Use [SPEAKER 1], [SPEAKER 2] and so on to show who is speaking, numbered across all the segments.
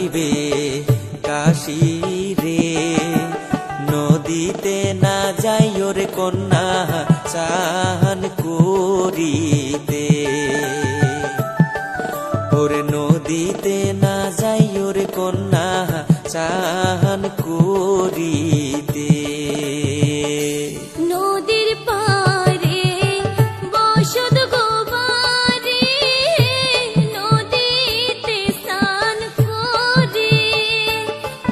[SPEAKER 1] যাইবে কাশী রে, নদীতে না যাইও রে কন্যা চান করিতে। ওরে নদীতে না যাইও রে কন্যা চান করিতে।
[SPEAKER 2] নদীর পারে বসত গোবারে, নদীতে স্নান করে,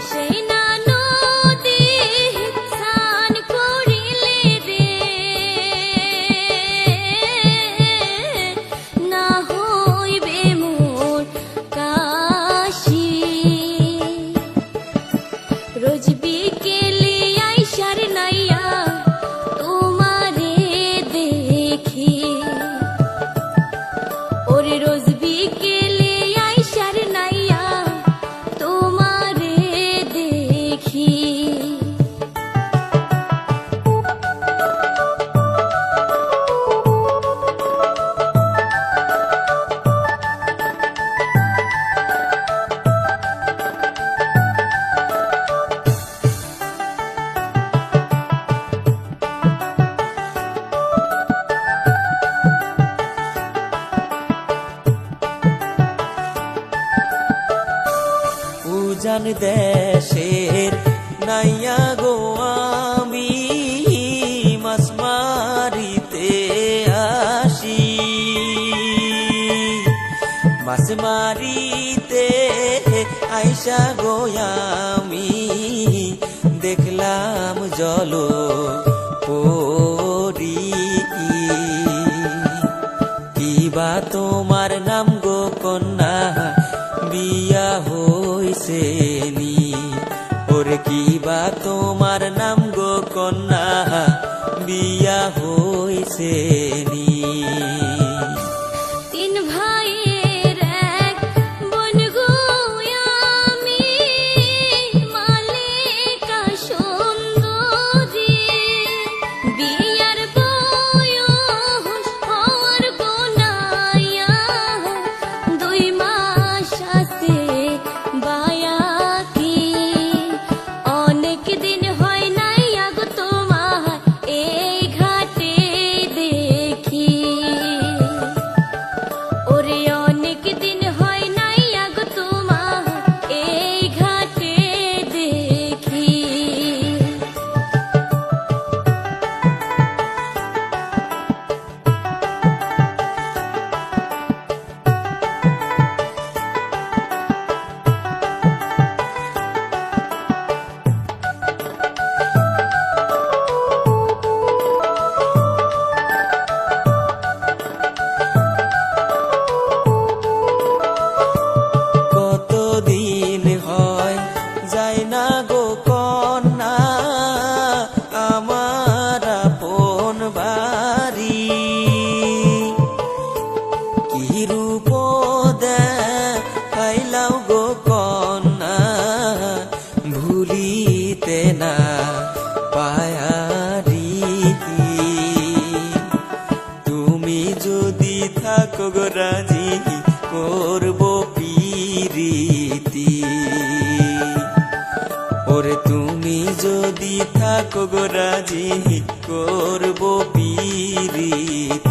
[SPEAKER 2] সেই না নদী স্নান করিলে রে, না হইবে মোর কাশী। রোজ বিকেলে আইসার নাইয়া তোমারে দেখি, ওরে রোজ বিকেলে আইসার নাইয়া তোমারে দেখি।
[SPEAKER 1] উজান দেশের নাইয়া গো আমি মাছ মারিতে আসি, মাছ মারিতে আইসা গো আমি দেখলাম জল পরি। কিবা তোমার নাম গো কন্যা বিয়া হইছে নি, ওরে কিবা তোমার নাম গো কন্যা বিয়া হইছে নি।
[SPEAKER 2] তিন ভাইয়ের এক বোন গো আমি, মালেকা সুন্দরী, বিয়ার বয়স হওয়ার গো নাইয়া 2 মাস আছে বায়াকি। অনেক দিন হয় নাইয়া গো তোমার এই ঘাটে দেখি, ওরে অনেক দিন হয় নাইয়া গো তোমার এই ঘাটে দেখি।
[SPEAKER 1] কতদিন হয় যায় না গো কন্যা আমার আপন বাড়ি, কি রূপ দেখাইলাও গো কন্যা ভুলিতে না পায়ারি। তুমি যদি থাকো গো রাজি করব প্রীতি, ওরে তুমি যদি থাকো গো রাজি করব প্রীতি।